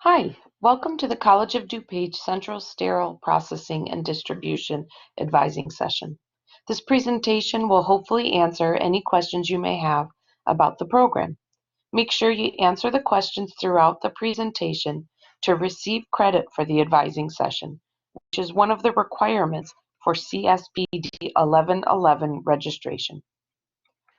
Hi, welcome to the College of DuPage Central Sterile Processing and Distribution Advising Session. This presentation will hopefully answer any questions you may have about the program. Make sure you answer the questions throughout the presentation to receive credit for the advising session, which is one of the requirements for CSPD 1111 registration.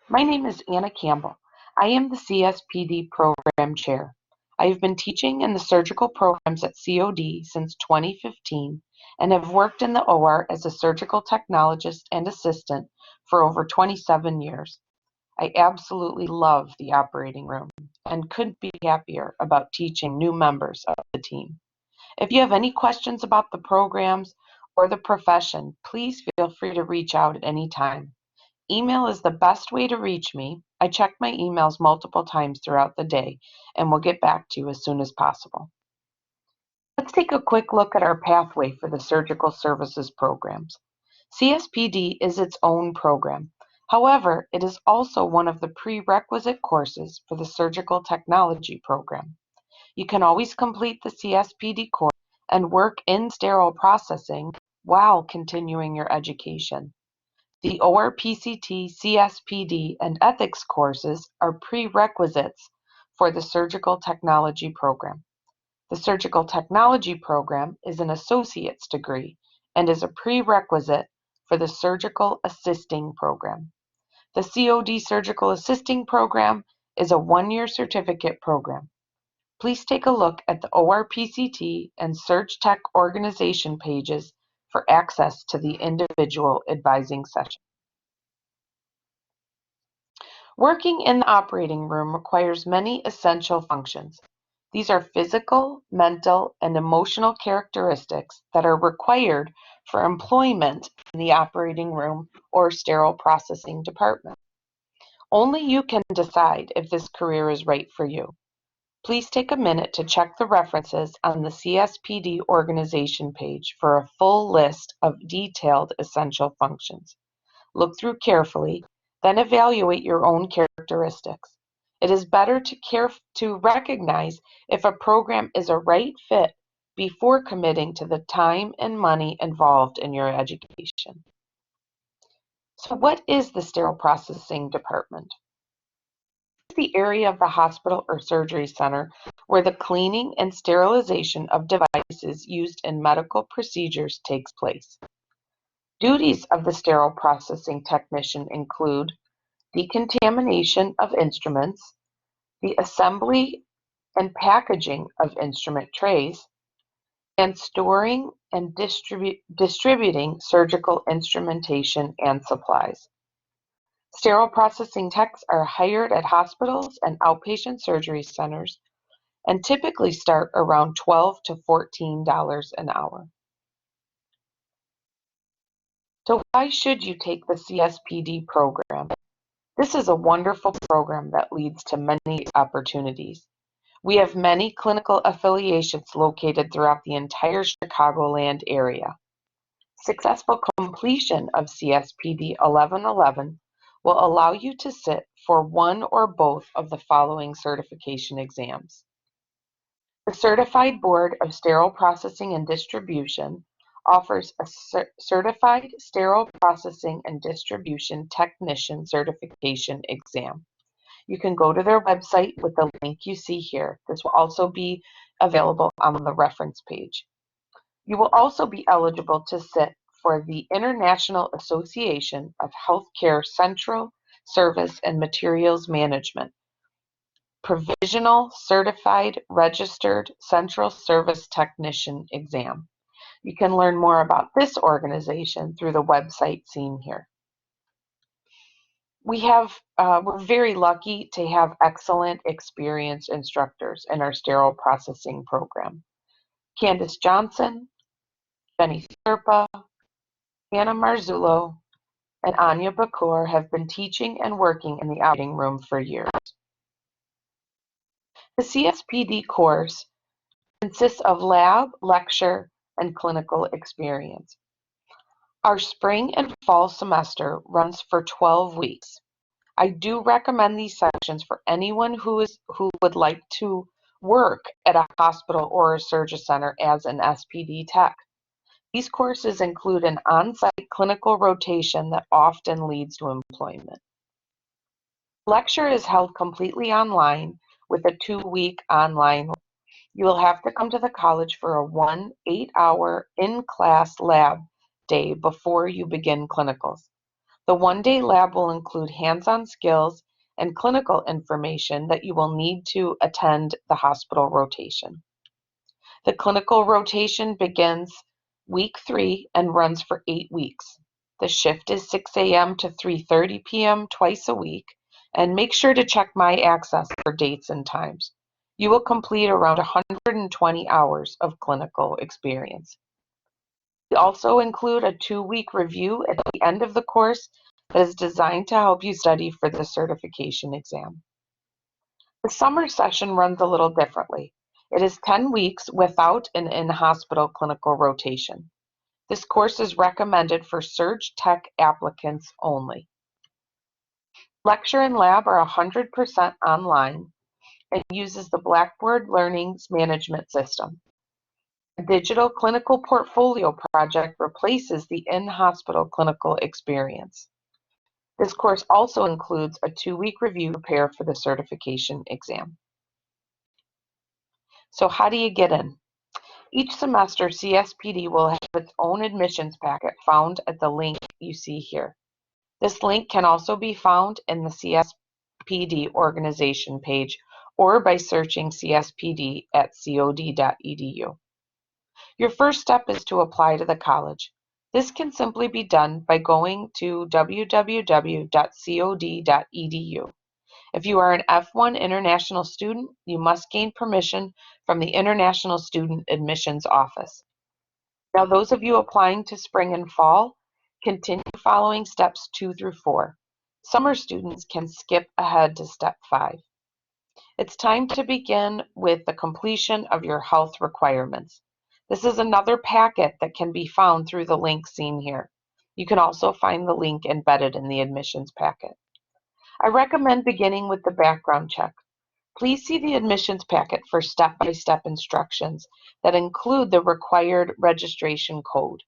My name is Anna Campbell. I am the CSPD Program Chair. I have been teaching in the surgical programs at COD since 2015 and have worked in the OR as a surgical technologist and assistant for over 27 years. I absolutely love the operating room and couldn't be happier about teaching new members of the team. If you have any questions about the programs or the profession, please feel free to reach out at any time. Email is the best way to reach me. I check my emails multiple times throughout the day and will get back to you as soon as possible. Let's take a quick look at our pathway for the surgical services programs. CSPD is its own program. However, it is also one of the prerequisite courses for the surgical technology program. You can always complete the CSPD course and work in sterile processing while continuing your education. The ORPCT, CSPD, and ethics courses are prerequisites for the surgical technology program. The surgical technology program is an associate's degree and is a prerequisite for the surgical assisting program. The COD surgical assisting program is a one-year certificate program. Please take a look at the ORPCT and SurgTech organization pages for access to the individual advising session. Working in the operating room requires many essential functions. These are physical, mental, and emotional characteristics that are required for employment in the operating room or sterile processing department. Only you can decide if this career is right for you. Please take a minute to check the references on the CSPD organization page for a full list of detailed essential functions. Look through carefully, then evaluate your own characteristics. It is better to recognize if a program is a right fit before committing to the time and money involved in your education. So what is the sterile processing department? The area of the hospital or surgery center where the cleaning and sterilization of devices used in medical procedures takes place. Duties of the sterile processing technician include decontamination of instruments, the assembly and packaging of instrument trays, and storing and distributing surgical instrumentation and supplies. Sterile processing techs are hired at hospitals and outpatient surgery centers and typically start around $12 to $14 an hour. So why should you take the CSPD program? This is a wonderful program that leads to many opportunities. We have many clinical affiliations located throughout the entire Chicagoland area. Successful completion of CSPD 1111 will allow you to sit for one or both of the following certification exams. The Certified Board of Sterile Processing and Distribution offers a Certified Sterile Processing and Distribution Technician Certification exam. You can go to their website with the link you see here. This will also be available on the reference page. You will also be eligible to sit for the International Association of Healthcare Central Service and Materials Management, Provisional Certified Registered Central Service Technician exam. You can learn more about this organization through the website seen here. We're very lucky to have excellent, experienced instructors in our sterile processing program. Candace Johnson, Jenny Serpa, Anna Marzullo, and Anya Bakur have been teaching and working in the operating room for years. The CSPD course consists of lab, lecture, and clinical experience. Our spring and fall semester runs for 12 weeks. I do recommend these sections for anyone who would like to work at a hospital or a surgery center as an SPD tech. These courses include an on-site clinical rotation that often leads to employment. Lecture is held completely online with a 2-week online. You will have to come to the college for a 8-hour in-class lab day before you begin clinicals. The 1-day lab will include hands-on skills and clinical information that you will need to attend the hospital rotation. The clinical rotation begins week 3 and runs for 8 weeks. The shift is 6 a.m. to 3:30 p.m. twice a week, and make sure to check My Access for dates and times. You will complete around 120 hours of clinical experience. We also include a 2-week review at the end of the course that is designed to help you study for the certification exam. The summer session runs a little differently. It is 10 weeks without an in-hospital clinical rotation. This course is recommended for Surg Tech applicants only. Lecture and lab are 100% online and uses the Blackboard Learning Management System. A digital clinical portfolio project replaces the in-hospital clinical experience. This course also includes a 2-week review to prepare for the certification exam. So how do you get in? Each semester, CSPD will have its own admissions packet found at the link you see here. This link can also be found in the CSPD organization page or by searching CSPD at cod.edu. Your first step is to apply to the college. This can simply be done by going to www.cod.edu. If you are an F1 international student, you must gain permission from the International Student Admissions Office. Now, those of you applying to spring and fall, continue following steps 2 through 4. Summer students can skip ahead to step 5. It's time to begin with the completion of your health requirements. This is another packet that can be found through the link seen here. You can also find the link embedded in the admissions packet. I recommend beginning with the background check. Please see the admissions packet for step-by-step instructions that include the required registration code.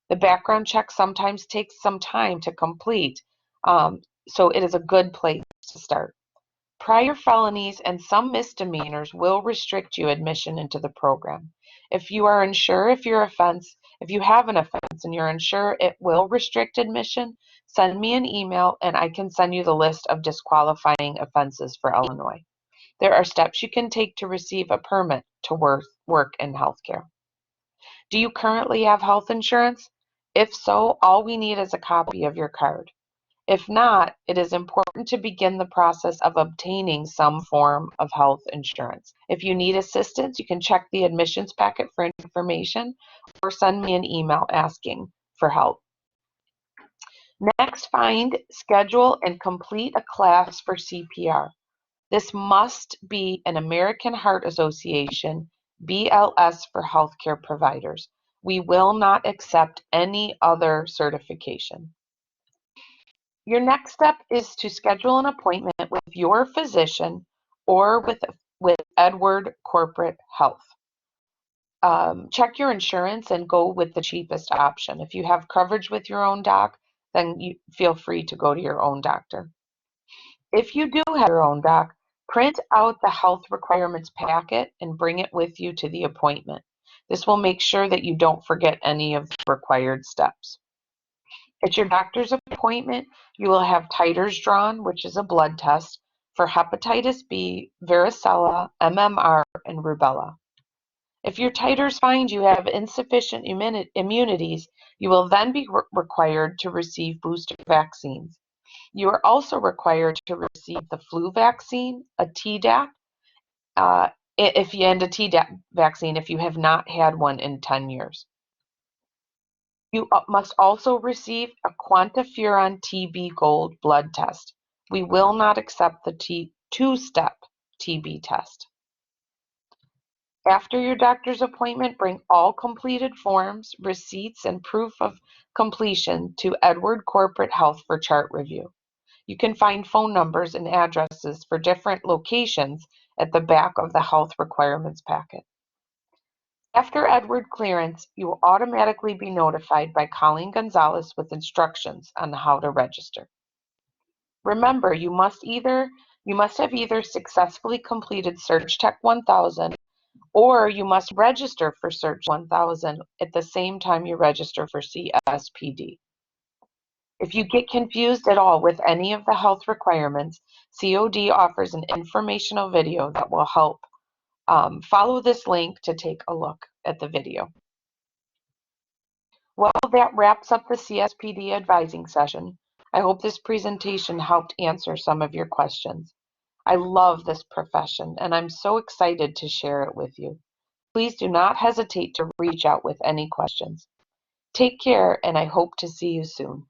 The background check sometimes takes some time to complete, so it is a good place to start. Prior felonies and some misdemeanors will restrict you admission into the program. If you are unsure if you have an offense and you're unsure it will restrict admission, send me an email and I can send you the list of disqualifying offenses for Illinois. There are steps you can take to receive a permit to work in healthcare. Do you currently have health insurance? If so, all we need is a copy of your card. If not, it is important to begin the process of obtaining some form of health insurance. If you need assistance, you can check the admissions packet for information or send me an email asking for help. Next, find, schedule, and complete a class for CPR. This must be an American Heart Association BLS for healthcare providers. We will not accept any other certification. Your next step is to schedule an appointment with your physician or with Edward Corporate Health. Check your insurance and go with the cheapest option. If you have coverage with your own doc, then you feel free to go to your own doctor. If you do have your own doc, print out the health requirements packet and bring it with you to the appointment. This will make sure that you don't forget any of the required steps. At your doctor's appointment, you will have titers drawn, which is a blood test, for hepatitis B, varicella, MMR, and rubella. If your titers find you have insufficient immunities, you will then be required to receive booster vaccines. You are also required to receive the flu vaccine, a Tdap, and a Tdap vaccine if you have not had one in 10 years. You must also receive a quantiferon TB Gold blood test. We will not accept the two-step TB test. After your doctor's appointment, bring all completed forms, receipts, and proof of completion to Edward Corporate Health for chart review. You can find phone numbers and addresses for different locations at the back of the health requirements packet. After Edward clearance, you will automatically be notified by Colleen Gonzalez with instructions on how to register. Remember, you must have either successfully completed Search Tech 1000 or you must register for Search 1000 at the same time you register for CSPD. If you get confused at all with any of the health requirements, COD offers an informational video that will help. Follow this link to take a look at the video. Well, that wraps up the CSPD advising session. I hope this presentation helped answer some of your questions. I love this profession and I'm so excited to share it with you. Please do not hesitate to reach out with any questions. Take care and I hope to see you soon.